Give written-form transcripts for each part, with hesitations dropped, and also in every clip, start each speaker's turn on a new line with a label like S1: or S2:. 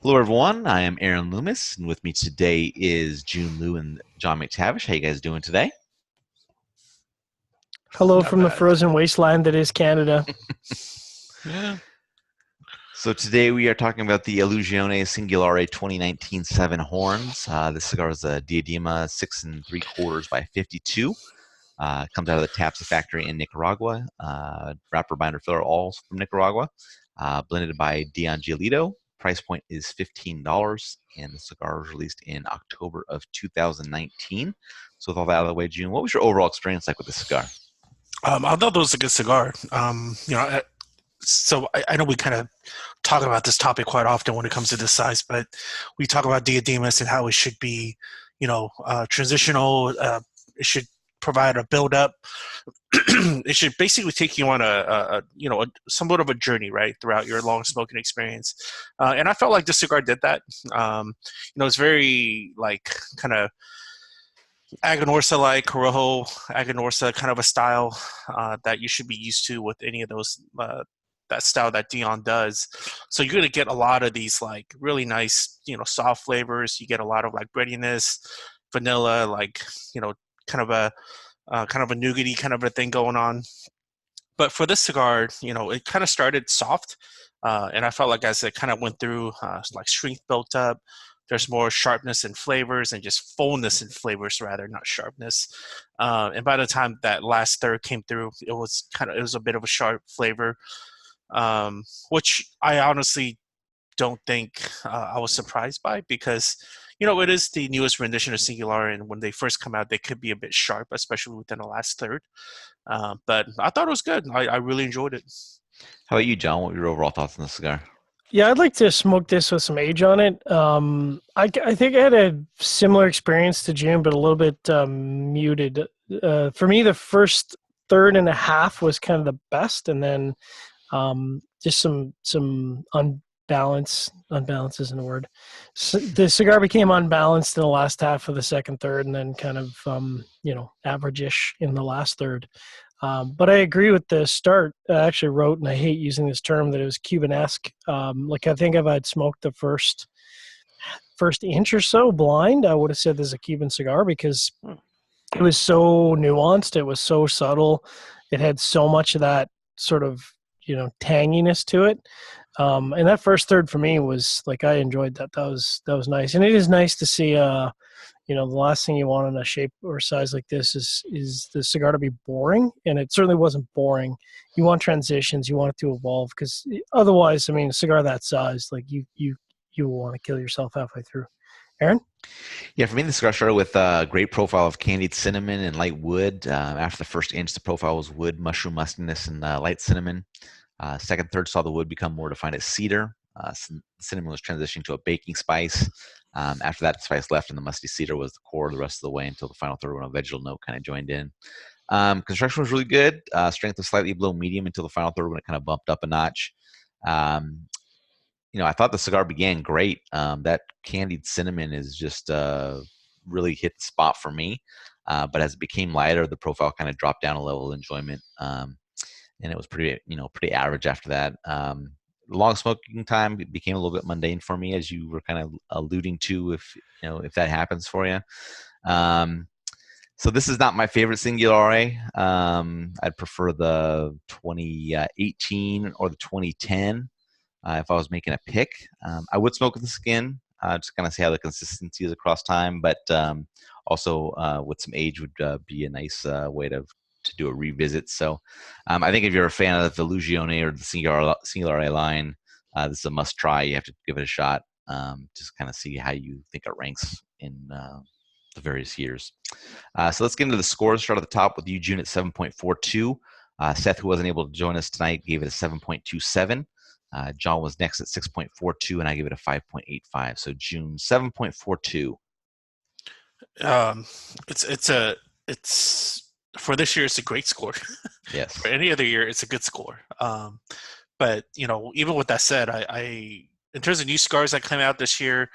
S1: Hello, everyone. I am Aaron Loomis, and with me today is Jiunn Liu and John McTavish. How you guys doing today?
S2: Hello
S3: Not
S2: from the
S3: bad.
S2: frozen wasteland that is Canada.
S3: Yeah.
S1: So today we are talking about the Illusione Singularé 2019 Seven Horns. This cigar is a Diadema 6 3/4 by 52. Comes out of the Tapsa factory in Nicaragua. Wrapper, binder, filler, all from Nicaragua. Blended by Dion Giolito. Price point is $15, and the cigar was released in October of 2019. So with all that out of the way, June, what was your overall experience like with the cigar?
S3: I thought it was a good cigar. So I know we kind of talk about this topic quite often when it comes to this size, but we talk about diademas and how it should be, transitional. It should provide a build up. It should basically take you on somewhat of a journey, right, throughout your long smoking experience. And I felt like this cigar did that. It's very like kind of Aganorsa like Corojo Aganorsa kind of a style that you should be used to with any of those that style that Dion does. So you're gonna get a lot of these like really nice, soft flavors. You get a lot of like breadiness, vanilla, like kind of a kind of a nougaty kind of a thing going on. But for this cigar, it kind of started soft, and I felt like as it kind of went through, like strength built up. There's more sharpness and flavors, and just fullness and flavors rather, not sharpness. And by the time that last third came through, it was a bit of a sharp flavor, which I honestly don't think I was surprised by because it is the newest rendition of Singular, and when they first come out, they could be a bit sharp, especially within the last third. But I thought it was good. I really enjoyed it.
S1: How about you, John? What were your overall thoughts on the cigar?
S2: Yeah, I'd like to smoke this with some age on it. I think I had a similar experience to June, but a little bit muted. For me, the first third and a half was kind of the best, and then just some unbalance. Unbalance isn't a word. So the cigar became unbalanced in the last half of the second third, and then kind of average-ish in the last third. But I agree with the start. I actually wrote, and I hate using this term, that it was Cuban-esque. Like I think if I'd smoked the first inch or so blind, I would have said this is a Cuban cigar because it was so nuanced. It was so subtle. It had so much of that sort of tanginess to it. And that first third for me was like I enjoyed that. That was nice, and it is nice to see. The last thing you want in a shape or size like this is the cigar to be boring, and it certainly wasn't boring. You want transitions, you want it to evolve, because otherwise, I mean, a cigar that size, like you will want to kill yourself halfway through. Aaron?
S1: Yeah, for me, the cigar started with a great profile of candied cinnamon and light wood. After the first inch, the profile was wood, mushroom mustiness, and light cinnamon. Second, third saw the wood become more defined as cedar. Cinnamon was transitioning to a baking spice. After that, the spice left, and the musty cedar was the core the rest of the way until the final third when a vegetal note kind of joined in. Construction was really good. Strength was slightly below medium until the final third when it kind of bumped up a notch. Um, I thought the cigar began great. That candied cinnamon is just really hit the spot for me. But as it became lighter, the profile kind of dropped down a level of enjoyment. And it was pretty average after that. Long smoking time became a little bit mundane for me, as you were kind of alluding to, if that happens for you. So this is not my favorite Singularé. I'd prefer the 2018 or the 2010 if I was making a pick. I would smoke with the skin, just kind of see how the consistency is across time, but also with some age would be a nice way to do a revisit. So I think if you're a fan of the Illusione or the Singularé line, this is a must try. You have to give it a shot. Just kind of see how you think it ranks in the various years. So let's get into the scores. Start at the top with you, June, at 7.42. Seth, who wasn't able to join us tonight, gave it a 7.27. John was next at 6.42, and I gave it a 5.85. So June, 7.42.
S3: It's for this year, it's a great score.
S1: Yes.
S3: For any other year, it's a good score. But even with that said, I in terms of new scars that come out this year,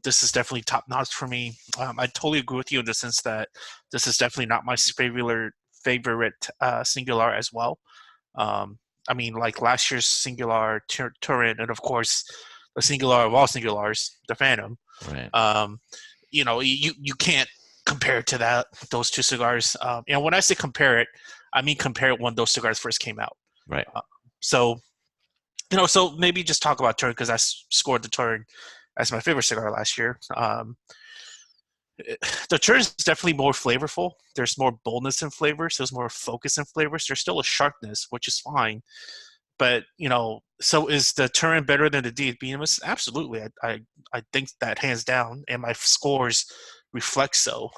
S3: this is definitely top notch for me. I totally agree with you in the sense that this is definitely not my favorite Singular as well. I mean, like last year's Singular Turin, and of course a singular of all singulars, the Phantom.
S1: Right.
S3: You can't compare it to those two cigars. And when I say compare it, I mean compare it when those cigars first came out.
S1: Right.
S3: So maybe just talk about Turn, because I scored the Turn as my favorite cigar last year. The Turn is definitely more flavorful. There's more boldness in flavors. There's more focus in flavors. There's still a sharpness, which is fine. But, so is the Turin better than the Diademus? Absolutely. I think that hands down, and my scores reflect so.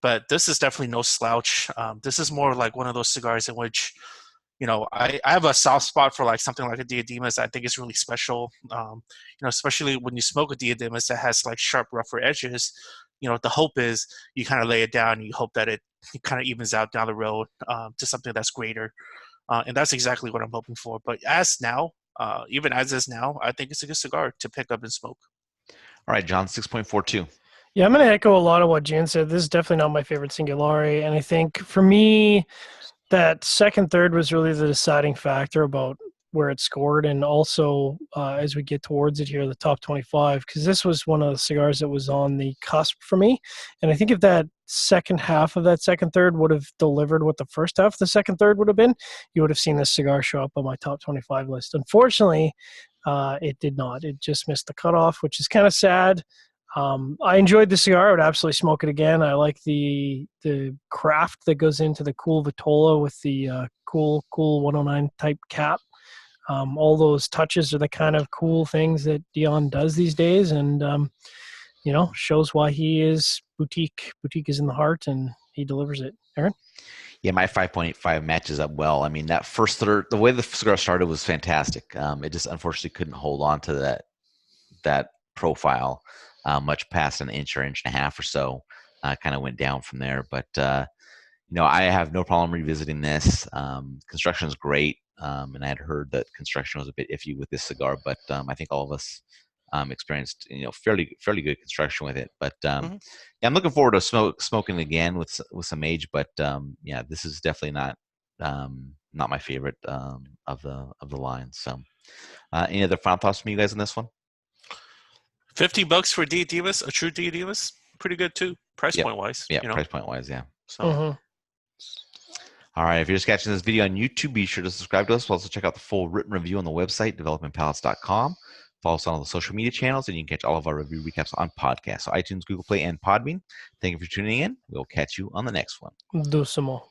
S3: But this is definitely no slouch. This is more like one of those cigars in which, I have a soft spot for like something like a Diademus. I think it's really special. Especially when you smoke a Diademus that has like sharp, rougher edges. The hope is you kind of lay it down and you hope that it kind of evens out down the road to something that's greater. And that's exactly what I'm hoping for. But even as is now, I think it's a good cigar to pick up and smoke.
S1: All right, John, 6.42.
S2: Yeah, I'm going to echo a lot of what Jiunn said. This is definitely not my favorite Singularé. And I think for me, that second third was really the deciding factor about where it scored, and also as we get towards it here, the top 25, because this was one of the cigars that was on the cusp for me. And I think if that second half of that second third would have delivered what the first half of the second third would have been, you would have seen this cigar show up on my top 25 list. Unfortunately, it did not. It just missed the cutoff, which is kind of sad. I enjoyed the cigar. I would absolutely smoke it again. I like the craft that goes into the cool Vitola with the cool 109 type cap. All those touches are the kind of cool things that Dion does these days, and shows why he is boutique. Boutique is in the heart, and he delivers it. Aaron?
S1: Yeah, my 5.85 matches up well. I mean, that first third, the way the cigar started was fantastic. It just unfortunately couldn't hold on to that profile much past an inch or inch and a half or so. Kind of went down from there. But, I have no problem revisiting this. Construction is great. And I had heard that construction was a bit iffy with this cigar, but I think all of us experienced, fairly good construction with it. But yeah, I'm looking forward to smoking again with some age. But yeah, this is definitely not my favorite of the line. So, any other final thoughts from you guys on this one?
S3: $50 for Diademus, a true Diademus, pretty good too, price point wise.
S1: Yeah, price point wise, yeah.
S3: So.
S1: All right, if you're just catching this video on YouTube, be sure to subscribe to us. Also check out the full written review on the website, developmentpalates.com. Follow us on all the social media channels, and you can catch all of our review recaps on podcasts, so iTunes, Google Play, and Podbean. Thank you for tuning in. We'll catch you on the next one.
S2: Do some more.